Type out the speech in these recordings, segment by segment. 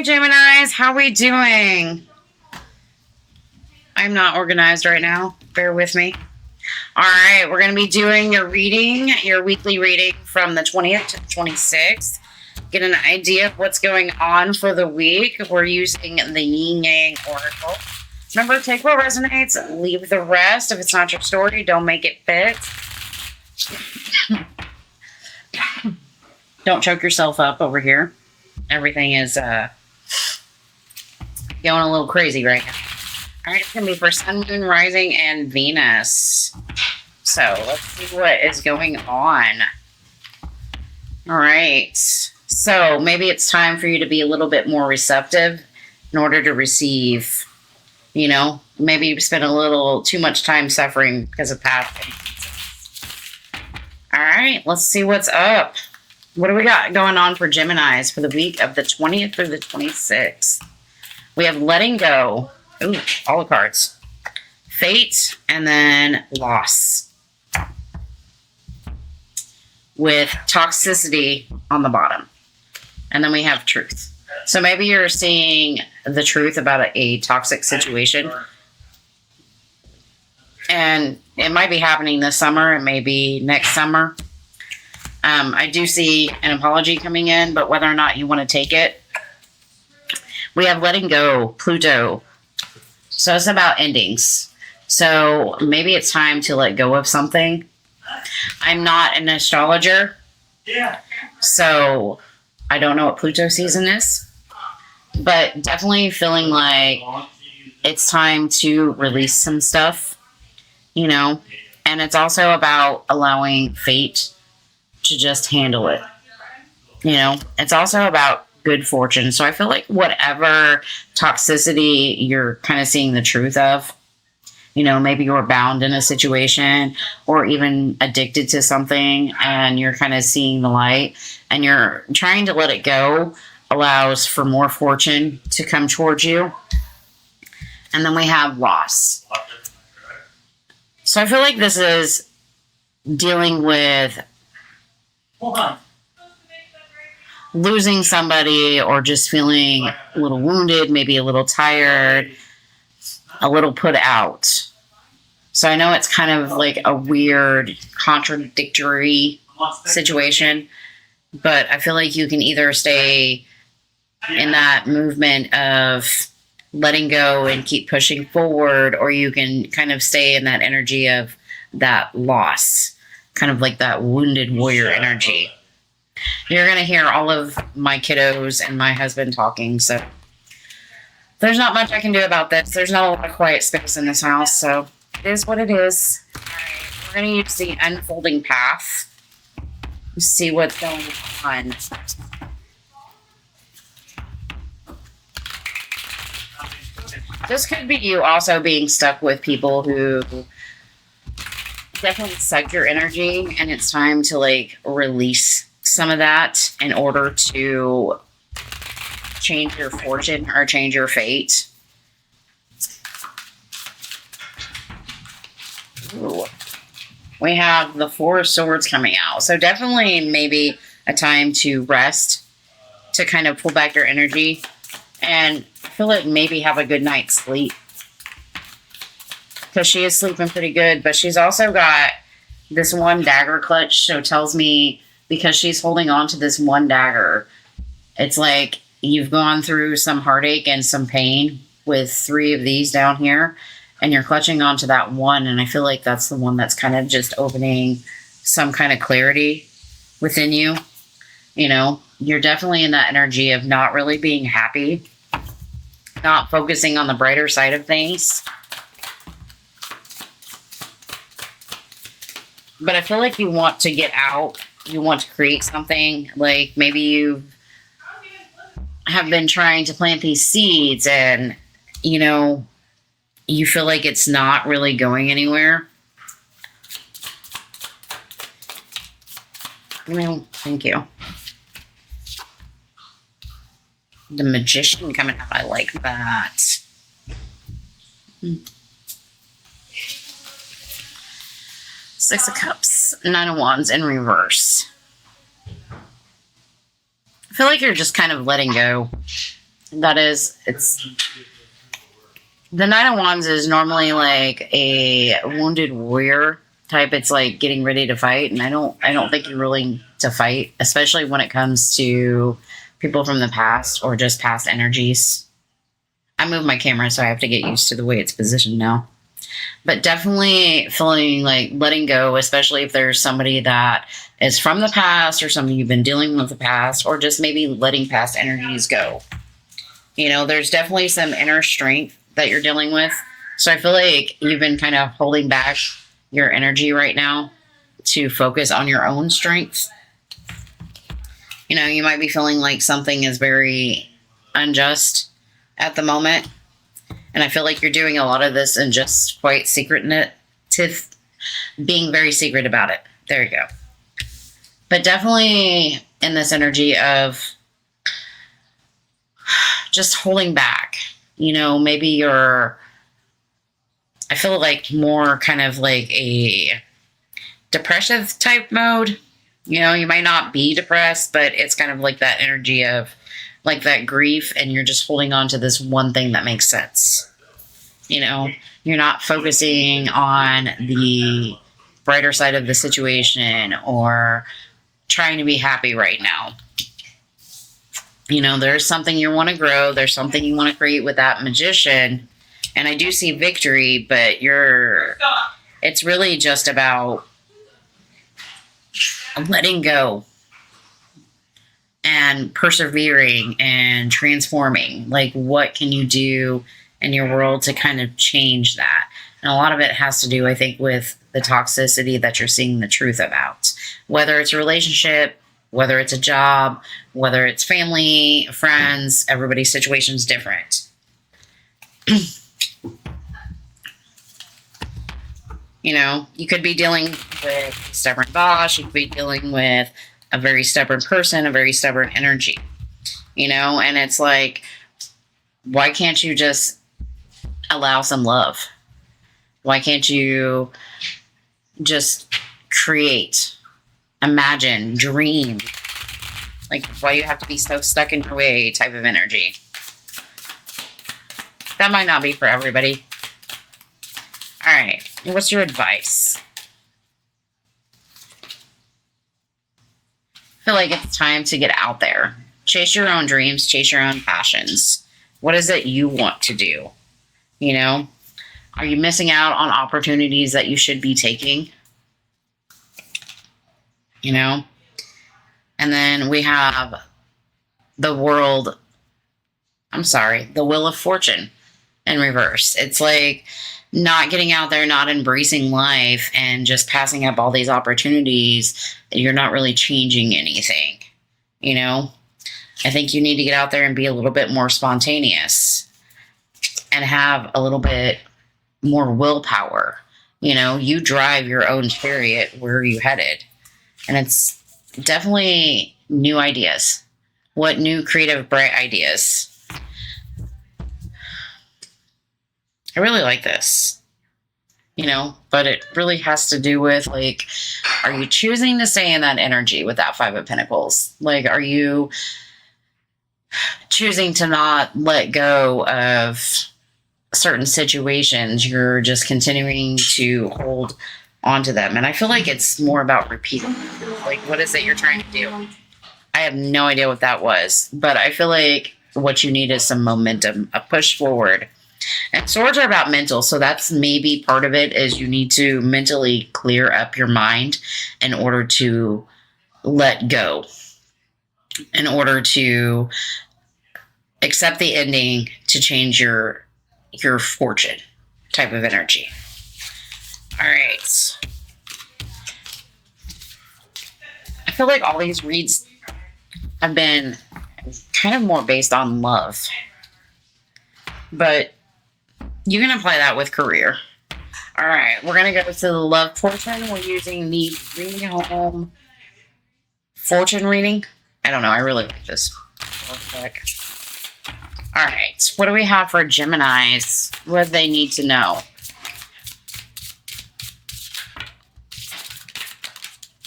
Hi, Geminis. How we doing? I'm not organized right now. Bear with me. All right, we're going to be doing your reading, your weekly reading from the 20th to the 26th. Get an idea of what's going on for the week. We're using the Yin Yang Oracle. Remember, take what resonates, leave the rest. If it's not your story, don't make it fit. Don't choke yourself up over here. Everything is going a little crazy right now. All right, it's going to be for Sun, Moon, Rising, and Venus. So let's see what is going on. All right. So maybe it's time for you to be a little bit more receptive in order to receive. You know, maybe you spent a little too much time suffering because of past things. All right, let's see what's up. What do we got going on for Geminis for the week of the 20th through the 26th? We have letting go. Ooh, all the cards. Fate and then loss. With toxicity on the bottom. And then we have truth. So maybe you're seeing the truth about a toxic situation. And it might be happening this summer. It may be next summer. I do see an apology coming in, but whether or not you want to take it. We have letting go, Pluto. So it's about endings. So maybe it's time to let go of something. I'm not an astrologer. Yeah. So I don't know what Pluto season is. But definitely feeling like it's time to release some stuff, you know. And it's also about allowing fate to just handle it. You know, it's also about good fortune. So I feel like whatever toxicity you're kind of seeing the truth of, you know, maybe you're bound in a situation or even addicted to something and you're kind of seeing the light and you're trying to let it go, allows for more fortune to come towards you. And then we have loss. So I feel like this is dealing with losing somebody or just feeling a little wounded, maybe a little tired, a little put out. So I know it's kind of like a weird, contradictory situation, but I feel like you can either stay in that movement of letting go and keep pushing forward, or you can kind of stay in that energy of that loss, kind of like that wounded warrior energy. You're going to hear all of my kiddos and my husband talking, so there's not much I can do about this. There's not a lot of quiet space in this house, so it is what it is. All right, we're going to use the unfolding path. See what's going on. This could be you also being stuck with people who definitely suck your energy, and it's time to like release some of that in order to change your fortune or change your fate. Ooh. We have the Four of Swords coming out. So definitely maybe a time to rest, to kind of pull back your energy. And I feel like maybe have a good night's sleep. Because she is sleeping pretty good. But she's also got this one dagger clutch. So it tells me because she's holding on to this one dagger, it's like you've gone through some heartache and some pain with 3 of these down here. And you're clutching onto that one. And I feel like that's the one that's kind of just opening some kind of clarity within you. You know, you're definitely in that energy of not really being happy, not focusing on the brighter side of things. But I feel like you want to get out. You want to create something. Like maybe you have been trying to plant these seeds and, you know, you feel like it's not really going anywhere. No, thank you. The Magician coming out. I like that. Six of Cups, Nine of Wands in reverse. I feel like you're just kind of letting go. That is, it's the Nine of Wands is normally like a wounded warrior type. It's like getting ready to fight, and I don't think you're willing to fight, especially when it comes to people from the past or just past energies. I moved my camera, so I have to get used to the way it's positioned now. But definitely feeling like letting go, especially if there's somebody that is from the past or something you've been dealing with the past, or just maybe letting past energies go. There's definitely some inner strength that you're dealing with. So I feel like you've been kind of holding back your energy right now to focus on your own strengths. You might be feeling like something is very unjust at the moment. And I feel like you're doing a lot of this in just quite secretive, being very secret about it. There you go. But definitely in this energy of just holding back. Maybe I feel like more kind of like a depressive type mode. You might not be depressed, but it's kind of like that energy of like that grief, and you're just holding on to this one thing that makes sense. You're not focusing on the brighter side of the situation or trying to be happy right now. There's something you want to grow. There's something you want to create with that Magician. And I do see victory, but it's really just about letting go and persevering and transforming. Like, what can you do in your world to kind of change that? And a lot of it has to do, I think, with the toxicity that you're seeing the truth about. Whether it's a relationship, whether it's a job, whether it's family, friends, everybody's situation is different. You could be dealing with a stubborn boss. You could be dealing with a very stubborn person, a very stubborn energy. And it's like, why can't you just allow some love? Why can't you just create, imagine, dream? Like, why do you have to be so stuck in your way type of energy? That might not be for everybody. All right. What's your advice? I feel like it's time to get out there. Chase your own dreams. Chase your own passions. What is it you want to do? Are you missing out on opportunities that you should be taking? And then we have the Wheel of Fortune in reverse. It's like not getting out there, not embracing life, and just passing up all these opportunities. You're not really changing anything. I think you need to get out there and be a little bit more spontaneous and have a little bit more willpower. You drive your own chariot. Where are you headed? And it's definitely new ideas. What new creative, bright ideas? I really like this. But it really has to do with, like, are you choosing to stay in that energy with that Five of Pentacles? Like, are you choosing to not let go of certain situations? You're just continuing to hold onto them. And I feel like it's more about repeating. Like, what is it you're trying to do? I have no idea what that was, but I feel like what you need is some momentum, a push forward. And swords are about mental, so that's maybe part of it, is you need to mentally clear up your mind in order to let go, in order to accept the ending, to change your fortune type of energy. All right. I feel like all these reads have been kind of more based on love, but you can apply that with career. All right, we're going to go to the love portion. We're using the Reading Home fortune reading. I don't know. I really like this. All right, what do we have for Geminis? What do they need to know?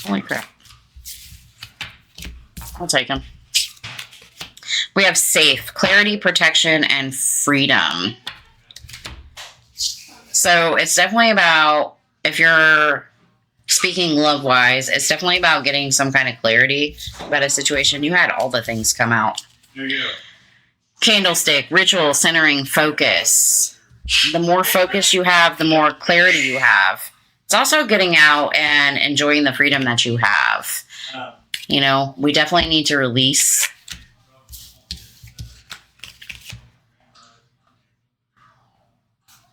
Holy crap. I'll take them. We have safe, clarity, protection, and freedom. So it's definitely about, if you're speaking love-wise, it's definitely about getting some kind of clarity about a situation. You had all the things come out. There you go. Candlestick, ritual, centering, focus. The more focus you have, the more clarity you have. It's also getting out and enjoying the freedom that you have. You know, we definitely need to release.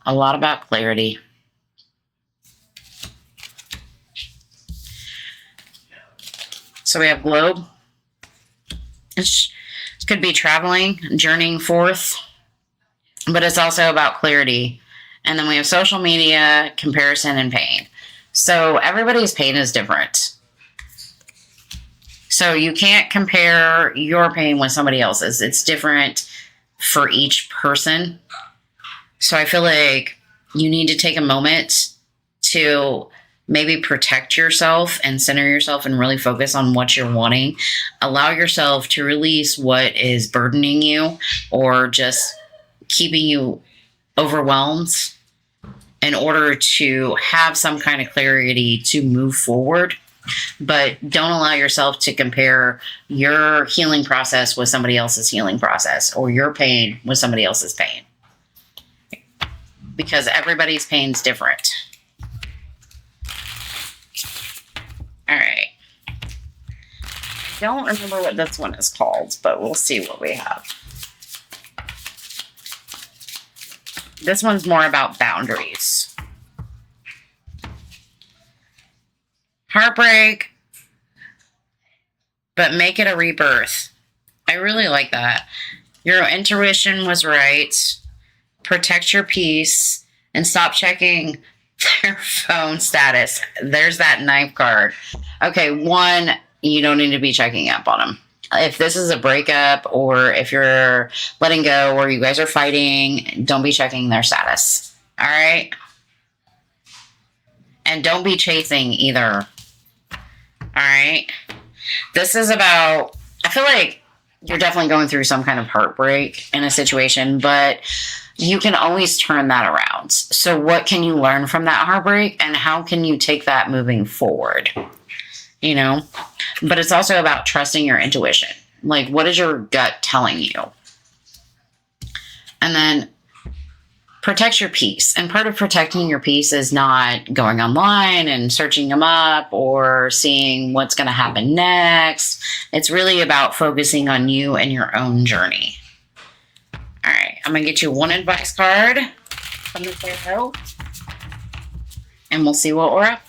A lot about clarity. So we have globe. It could be traveling, journeying forth, but it's also about clarity. And then we have social media, comparison, and pain. So everybody's pain is different. So you can't compare your pain with somebody else's. It's different for each person. So I feel like you need to take a moment to maybe protect yourself and center yourself and really focus on what you're wanting. Allow yourself to release what is burdening you or just keeping you overwhelmed in order to have some kind of clarity to move forward. But don't allow yourself to compare your healing process with somebody else's healing process or your pain with somebody else's pain. Because everybody's pain is different. All right. I don't remember what this one is called, but we'll see what we have. This one's more about boundaries. Heartbreak, but make it a rebirth. I really like that. Your intuition was right. Protect your peace and stop checking their phone status. There's that knife card. Okay, one, you don't need to be checking up on them. If this is a breakup or if you're letting go or you guys are fighting, don't be checking their status. All right? And don't be chasing either. All right? This is about, I feel like you're definitely going through some kind of heartbreak in a situation, but you can always turn that around. So what can you learn from that heartbreak and how can you take that moving forward? You know, but it's also about trusting your intuition. Like, what is your gut telling you? And then protect your peace. And part of protecting your peace is not going online and searching them up or seeing what's going to happen next. It's really about focusing on you and your own journey. All right, I'm going to get you one advice card from the tarot, and we'll see what we're up.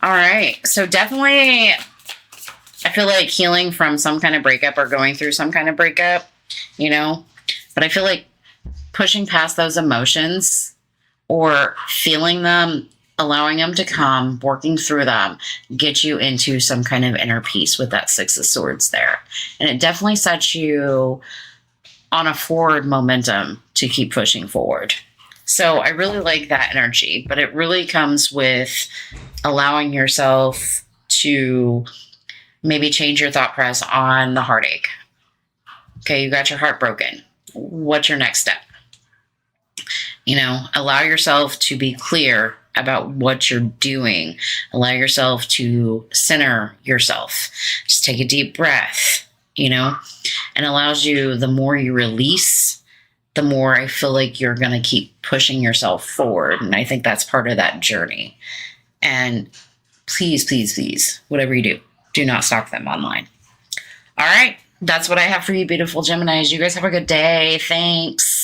All right, so definitely, I feel like healing from some kind of breakup or going through some kind of breakup, you know, but I feel like pushing past those emotions or feeling them, allowing them to come, working through them, get you into some kind of inner peace with that Six of Swords there. And it definitely sets you on a forward momentum to keep pushing forward. So I really like that energy, but it really comes with allowing yourself to maybe change your thought process on the heartache. Okay, you got your heart broken. What's your next step? You know, allow yourself to be clear about what you're doing. Allow yourself to center yourself. Just take a deep breath, you know, and allows you, the more you release, the more I feel like you're going to keep pushing yourself forward. And I think that's part of that journey. And please, please, please, whatever you do not stalk them online. All right. That's what I have for you, beautiful Geminis. You guys have a good day. Thanks.